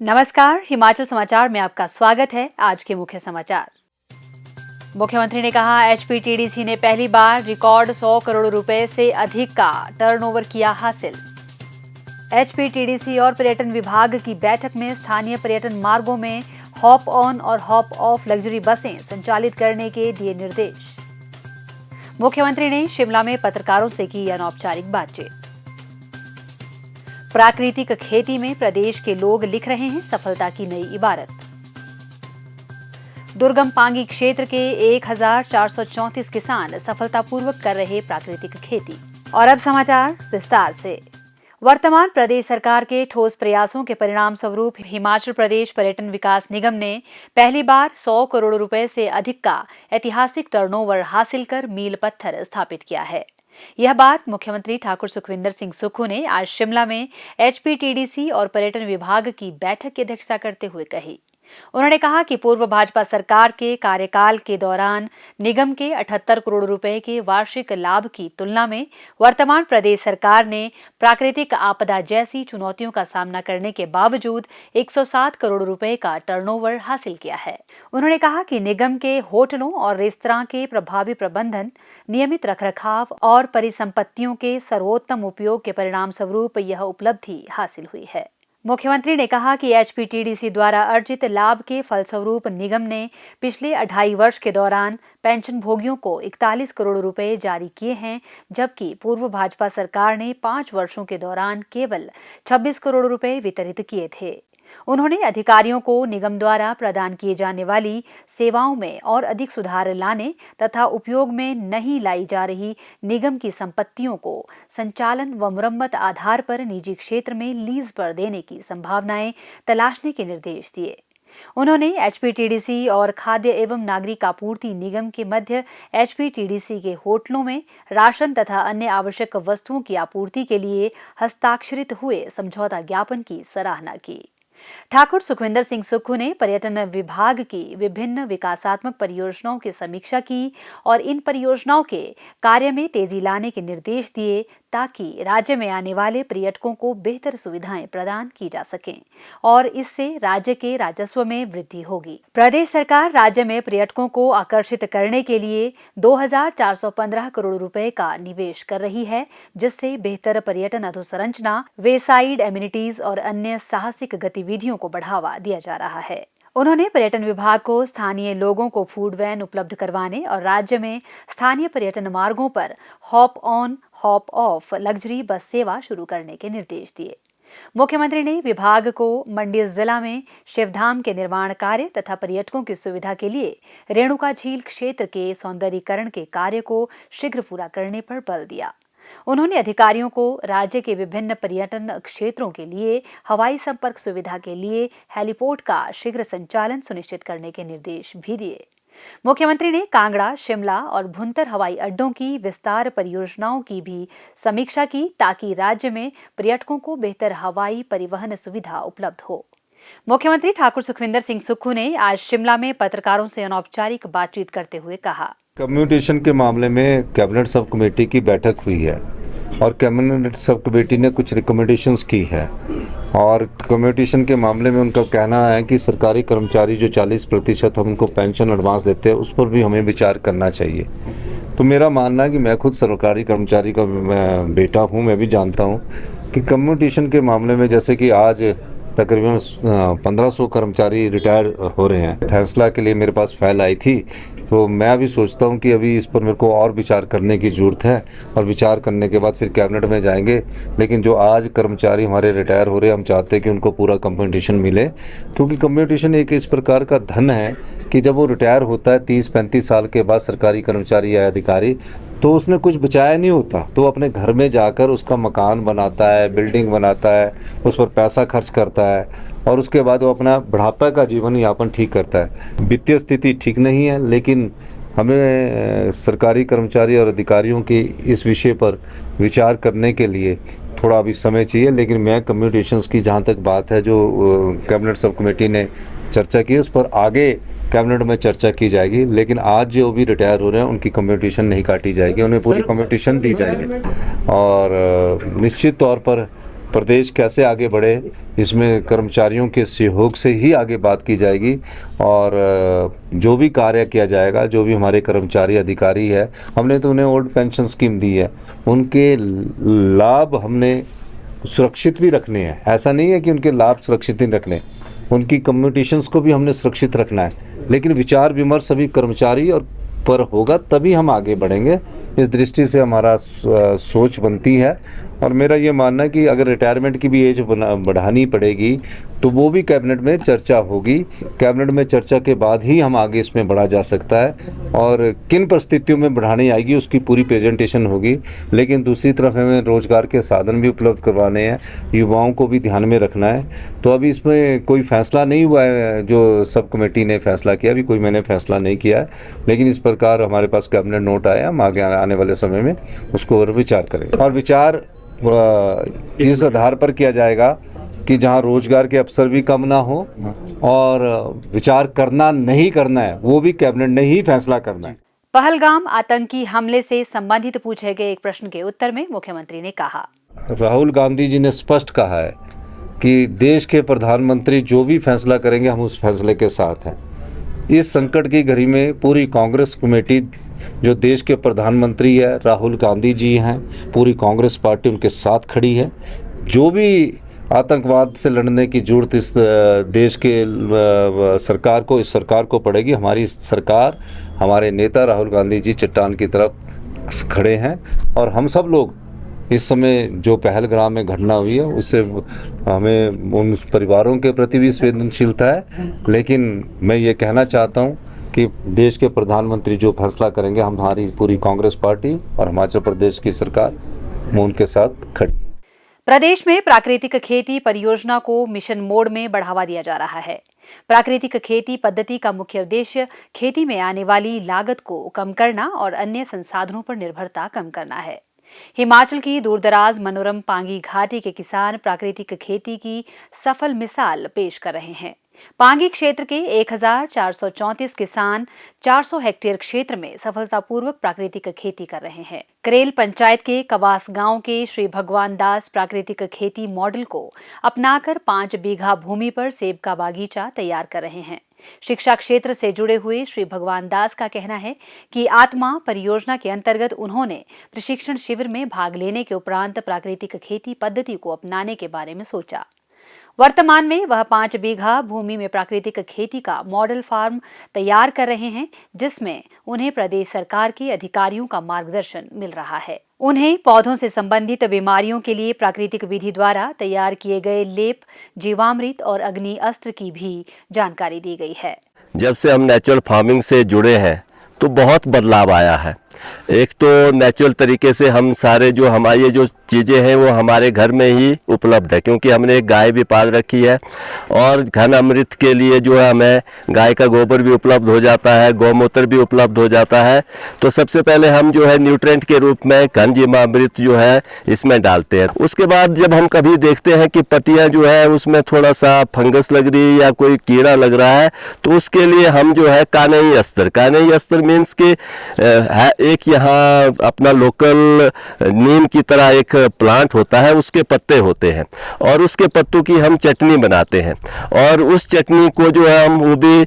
नमस्कार, हिमाचल समाचार में आपका स्वागत है। आज के मुख्य समाचार। मुख्यमंत्री ने कहा, एचपीटीडीसी ने पहली बार रिकॉर्ड 100 करोड़ रुपए से अधिक का टर्नओवर किया हासिल। एचपीटीडीसी और पर्यटन विभाग की बैठक में स्थानीय पर्यटन मार्गों में हॉप ऑन और हॉप ऑफ लग्जरी बसें संचालित करने के दिए निर्देश। मुख्यमंत्री ने शिमला में पत्रकारों से की अनौपचारिक बातचीत। प्राकृतिक खेती में प्रदेश के लोग लिख रहे हैं सफलता की नई इबारत। दुर्गम पांगी क्षेत्र के 1434 किसान सफलतापूर्वक कर रहे प्राकृतिक खेती। और अब समाचार विस्तार से। वर्तमान प्रदेश सरकार के ठोस प्रयासों के परिणाम स्वरूप हिमाचल प्रदेश पर्यटन विकास निगम ने पहली बार 100 करोड़ रुपए से अधिक का ऐतिहासिक टर्नओवर हासिल कर मील पत्थर स्थापित किया है। यह बात मुख्यमंत्री ठाकुर सुखविंदर सिंह सुक्खू ने आज शिमला में एचपीटीडीसी और पर्यटन विभाग की बैठक की अध्यक्षता करते हुए कही। उन्होंने कहा कि पूर्व भाजपा सरकार के कार्यकाल के दौरान निगम के 78 करोड़ रुपए के वार्षिक लाभ की तुलना में वर्तमान प्रदेश सरकार ने प्राकृतिक आपदा जैसी चुनौतियों का सामना करने के बावजूद 107 करोड़ रुपए का टर्नओवर हासिल किया है। उन्होंने कहा कि निगम के होटलों और रेस्तरां के प्रभावी प्रबंधन, नियमित रखरखाव और परिसंपत्तियों के सर्वोत्तम उपयोग के परिणाम स्वरूप यह उपलब्धि हासिल हुई है। मुख्यमंत्री ने कहा कि एचपीटीडीसी द्वारा अर्जित लाभ के फलस्वरूप निगम ने पिछले 2.5 वर्ष के दौरान पेंशन भोगियों को 41 करोड़ रुपए जारी किए हैं, जबकि पूर्व भाजपा सरकार ने 5 वर्षों के दौरान केवल 26 करोड़ रुपए वितरित किए थे। उन्होंने अधिकारियों को निगम द्वारा प्रदान किए जाने वाली सेवाओं में और अधिक सुधार लाने तथा उपयोग में नहीं लाई जा रही निगम की संपत्तियों को संचालन व मुरम्मत आधार पर निजी क्षेत्र में लीज पर देने की संभावनाएं तलाशने के निर्देश दिए। उन्होंने एचपीटीडीसी और खाद्य एवं नागरिक आपूर्ति निगम के मध्य एचपीटीडीसी के होटलों में राशन तथा अन्य आवश्यक वस्तुओं की आपूर्ति के लिए हस्ताक्षरित हुए समझौता ज्ञापन की सराहना की। ठाकुर सुखविंदर सिंह सुक्खू ने पर्यटन विभाग की विभिन्न विकासात्मक परियोजनाओं की समीक्षा की और इन परियोजनाओं के कार्य में तेजी लाने के निर्देश दिए ताकि राज्य में आने वाले पर्यटकों को बेहतर सुविधाएं प्रदान की जा सकें और इससे राज्य के राजस्व में वृद्धि होगी। प्रदेश सरकार राज्य में पर्यटकों को आकर्षित करने के लिए 2415 करोड़ रुपए का निवेश कर रही है, जिससे बेहतर पर्यटन अधोसंरचना, वेसाइड एमिनिटीज और अन्य साहसिक गतिविधियों को बढ़ावा दिया जा रहा है। उन्होंने पर्यटन विभाग को स्थानीय लोगों को फूड वैन उपलब्ध करवाने और राज्य में स्थानीय पर्यटन मार्गों पर hop on hop off luxury bus सेवा शुरू करने के निर्देश दिए। मुख्यमंत्री ने विभाग को मंडी जिला में शिवधाम के निर्माण कार्य तथा पर्यटकों की सुविधा के लिए रेणुका झील क्षेत्र के सौंदर्यीकरण के कार्य को शीघ्र पूरा करने पर बल दिया। उन्होंने अधिकारियों को राज्य के विभिन्न पर्यटन क्षेत्रों के लिए हवाई संपर्क सुविधा के लिए हेलीपोर्ट का शीघ्र संचालन सुनिश्चित करने के निर्देश भी दिए। मुख्यमंत्री ने कांगड़ा, शिमला और भुंतर हवाई अड्डों की विस्तार परियोजनाओं की भी समीक्षा की ताकि राज्य में पर्यटकों को बेहतर हवाई परिवहन सुविधा उपलब्ध हो। मुख्यमंत्री ठाकुर सुखविंदर सिंह सुक्खू ने आज शिमला में पत्रकारों से अनौपचारिक बातचीत करते हुए कहा, कम्युनिकेशन के मामले में कैबिनेट सब कमेटी की बैठक हुई है और कैबिनेट सब कमेटी ने कुछ रिकमेंडेशंस की है और कम्युनिकेशन के मामले में उनका कहना है कि सरकारी कर्मचारी जो 40% हम उनको पेंशन एडवांस देते हैं उस पर भी हमें विचार करना चाहिए। तो मेरा मानना है कि मैं खुद सरकारी कर्मचारी का बेटा हूँ, मैं भी जानता हूँ कि कम्युनिकेशन के मामले में जैसे कि आज तकरीबन 1500 कर्मचारी रिटायर हो रहे हैं। फैसला के लिए मेरे पास फाइल आई थी, तो मैं भी सोचता हूं कि अभी इस पर मेरे को और विचार करने की ज़रूरत है और विचार करने के बाद फिर कैबिनेट में जाएंगे। लेकिन जो आज कर्मचारी हमारे रिटायर हो रहे हैं, हम चाहते हैं कि उनको पूरा कंपनसेशन मिले, क्योंकि कंपनसेशन एक इस प्रकार का धन है कि जब वो रिटायर होता है 30-35 साल के बाद सरकारी कर्मचारी या अधिकारी, तो उसने कुछ बचाया नहीं होता, तो अपने घर में जाकर उसका मकान बनाता है, बिल्डिंग बनाता है, उस पर पैसा खर्च करता है और उसके बाद वो अपना बुढ़ापा का जीवन यापन ठीक करता है। वित्तीय स्थिति ठीक नहीं है, लेकिन हमें सरकारी कर्मचारी और अधिकारियों की इस विषय पर विचार करने के लिए थोड़ा अभी समय चाहिए। लेकिन मैं कम्युनिकेशंस की जहाँ तक बात है, जो कैबिनेट सब कमेटी ने चर्चा की, उस पर आगे कैबिनेट में चर्चा की जाएगी। लेकिन आज जो भी रिटायर हो रहे हैं उनकी कम्युनिकेशन नहीं काटी जाएगी, उन्हें पूरी कम्युनिकेशन दी जाएगी और निश्चित तौर पर प्रदेश कैसे आगे बढ़े, इसमें कर्मचारियों के सहयोग से ही आगे बात की जाएगी। और जो भी कार्य किया जाएगा, जो भी हमारे कर्मचारी अधिकारी है, हमने तो उन्हें ओल्ड पेंशन स्कीम दी है, उनके लाभ हमने सुरक्षित भी रखने हैं। ऐसा नहीं है कि उनके लाभ सुरक्षित नहीं रखने, उनकी कम्युनिकेशंस को भी हमने सुरक्षित रखना है। लेकिन विचार विमर्श सभी कर्मचारी और पर होगा, तभी हम आगे बढ़ेंगे। इस दृष्टि से हमारा सोच बनती है। और मेरा ये मानना है कि अगर रिटायरमेंट की भी एज बढ़ानी पड़ेगी तो वो भी कैबिनेट में चर्चा होगी। कैबिनेट में चर्चा के बाद ही हम आगे इसमें बढ़ा जा सकता है, और किन परिस्थितियों में बढ़ानी आएगी उसकी पूरी प्रेजेंटेशन होगी। लेकिन दूसरी तरफ हमें रोजगार के साधन भी उपलब्ध करवाने हैं, युवाओं को भी ध्यान में रखना है। तो अभी इसमें कोई फैसला नहीं हुआ है, जो सब कमेटी ने फैसला किया, अभी कोई मैंने फैसला नहीं किया है। लेकिन इस प्रकार हमारे पास कैबिनेट नोट आया, हम आगे आने वाले समय में उसको और विचार करेंगे। और विचार इस आधार पर किया जाएगा कि जहां रोजगार के अवसर भी कम ना हो, और विचार करना नहीं करना है वो भी कैबिनेट ने ही फैसला करना है। पहलगाम आतंकी हमले से संबंधित पूछे गए एक प्रश्न के उत्तर में मुख्यमंत्री ने कहा, राहुल गांधी जी ने स्पष्ट कहा है कि देश के प्रधानमंत्री जो भी फैसला करेंगे हम उस फैसले के साथ हैं। इस संकट की घड़ी में पूरी कांग्रेस कमेटी, जो देश के प्रधानमंत्री है राहुल गांधी जी हैं, पूरी कांग्रेस पार्टी उनके साथ खड़ी है। जो भी आतंकवाद से लड़ने की जरूरत इस देश के इस सरकार को पड़ेगी, हमारी सरकार, हमारे नेता राहुल गांधी जी चट्टान की तरफ खड़े हैं। और हम सब लोग इस समय जो पहलगाम में घटना हुई है उससे हमें उन परिवारों के प्रति भी संवेदनशीलता है। लेकिन मैं ये कहना चाहता हूँ कि देश के प्रधानमंत्री जो फैसला करेंगे, हमारी पूरी कांग्रेस पार्टी और हिमाचल प्रदेश की सरकार उनके साथ खड़ी है। प्रदेश में प्राकृतिक खेती परियोजना को मिशन मोड में बढ़ावा दिया जा रहा है। प्राकृतिक खेती पद्धति का मुख्य उद्देश्य खेती में आने वाली लागत को कम करना और अन्य संसाधनों पर निर्भरता कम करना है। हिमाचल की दूरदराज मनोरम पांगी घाटी के किसान प्राकृतिक खेती की सफल मिसाल पेश कर रहे हैं। पांगी क्षेत्र के 1434 किसान 400 हेक्टेयर क्षेत्र में सफलतापूर्वक प्राकृतिक खेती कर रहे हैं। करेल पंचायत के कवास गांव के श्री भगवान दास प्राकृतिक खेती मॉडल को अपनाकर 5 बीघा भूमि पर सेब का बागीचा तैयार कर रहे हैं। शिक्षा क्षेत्र से जुड़े हुए श्री भगवान दास का कहना है कि आत्मा परियोजना के अंतर्गत उन्होंने प्रशिक्षण शिविर में भाग लेने के उपरांत प्राकृतिक खेती पद्धति को अपनाने के बारे में सोचा। वर्तमान में वह 5 बीघा भूमि में प्राकृतिक खेती का मॉडल फार्म तैयार कर रहे हैं, जिसमें उन्हें प्रदेश सरकार के अधिकारियों का मार्गदर्शन मिल रहा है। उन्हें पौधों से संबंधित बीमारियों के लिए प्राकृतिक विधि द्वारा तैयार किए गए लेप, जीवामृत और अग्नि अस्त्र की भी जानकारी दी गई है। जब से हम नेचुरल फार्मिंग से जुड़े हैं तो बहुत बदलाव आया है। एक तो नेचुरल तरीके से हम सारे जो हमारी जो चीज़ें हैं वो हमारे घर में ही उपलब्ध है, क्योंकि हमने एक गाय भी पाल रखी है और घन अमृत के लिए जो है हमें गाय का गोबर भी उपलब्ध हो जाता है, गौमूत्र भी उपलब्ध हो जाता है। तो सबसे पहले हम जो है न्यूट्रेंट के रूप में घन जीवामृत जो है इसमें डालते हैं। उसके बाद जब हम कभी देखते हैं कि पत्तियां जो है उसमें थोड़ा सा फंगस लग रही है या कोई कीड़ा लग रहा है, तो उसके लिए हम जो है कानई अस्त्र मीन्स कि एक यहाँ अपना लोकल नीम की तरह एक प्लांट होता है, उसके पत्ते होते हैं और उसके पत्तों की हम चटनी बनाते हैं। और उस चटनी को जो है हम वो भी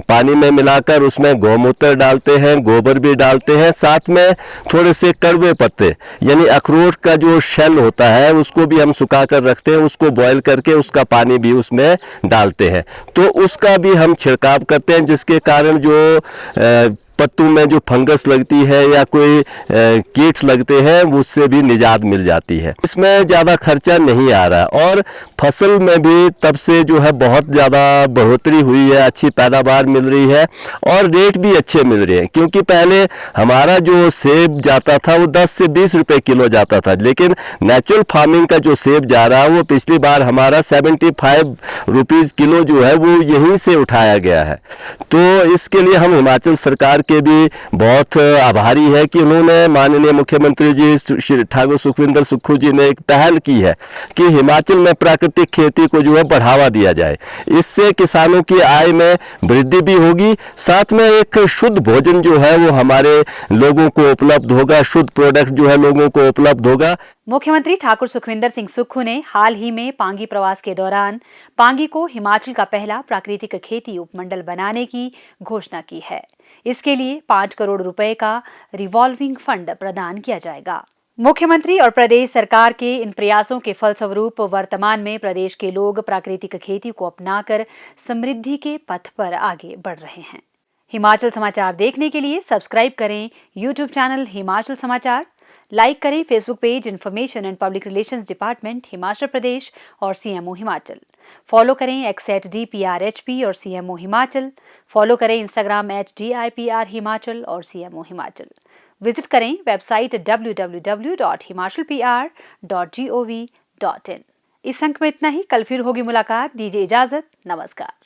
पानी में मिलाकर उसमें गौमूत्र डालते हैं, गोबर भी डालते हैं, साथ में थोड़े से कड़वे पत्ते यानी अखरोट का जो शेल होता है उसको भी हम सुखा कर रखते हैं, उसको बॉयल करके उसका पानी भी उसमें डालते हैं। तो उसका भी हम छिड़काव करते हैं, जिसके कारण जो पत्तों में जो फंगस लगती है या कोई कीट लगते हैं उससे भी निजात मिल जाती है। इसमें ज़्यादा खर्चा नहीं आ रहा और फसल में भी तब से जो है बहुत ज़्यादा बढ़ोतरी हुई है, अच्छी पैदावार मिल रही है और रेट भी अच्छे मिल रहे हैं। क्योंकि पहले हमारा जो सेब जाता था वो 10 से 20 रुपए किलो जाता था, लेकिन नेचुरल फार्मिंग का जो सेब जा रहा है वो पिछली बार हमारा 75 रुपीज़ किलो जो है वो यहीं से उठाया गया है। तो इसके लिए हम हिमाचल सरकार के भी बहुत आभारी है कि उन्होंने माननीय मुख्यमंत्री जी श्री ठाकुर सुखविंदर सुक्खू जी ने एक पहल की है कि हिमाचल में प्राकृतिक प्राकृतिक खेती को जो है बढ़ावा दिया जाए। इससे किसानों की आय में वृद्धि भी होगी, साथ में एक शुद्ध भोजन जो है वो हमारे लोगों को उपलब्ध होगा, शुद्ध प्रोडक्ट जो है लोगों को उपलब्ध होगा। मुख्यमंत्री ठाकुर सुखविंदर सिंह सुक्खू ने हाल ही में पांगी प्रवास के दौरान पांगी को हिमाचल का पहला प्राकृतिक खेती उपमंडल बनाने की घोषणा की है। इसके लिए 5 करोड़ रुपए का रिवॉल्विंग फंड प्रदान किया जाएगा। मुख्यमंत्री और प्रदेश सरकार के इन प्रयासों के फलस्वरूप वर्तमान में प्रदेश के लोग प्राकृतिक खेती को अपनाकर समृद्धि के पथ पर आगे बढ़ रहे हैं। हिमाचल समाचार देखने के लिए सब्सक्राइब करें यूट्यूब चैनल हिमाचल समाचार, लाइक करें Facebook page information and public relations department Himachal Pradesh और सीएमओ हिमाचल। फॉलो करें @DPRHP और सीएमओ हिमाचल। फॉलो करें इंस्टाग्राम @DIPR हिमाचल और सीएमओ हिमाचल। विजिट करें वेबसाइट www.himachalpr.gov.in। इस अंक में इतना ही। कल फिर होगी मुलाकात। दीजिए इजाजत। नमस्कार।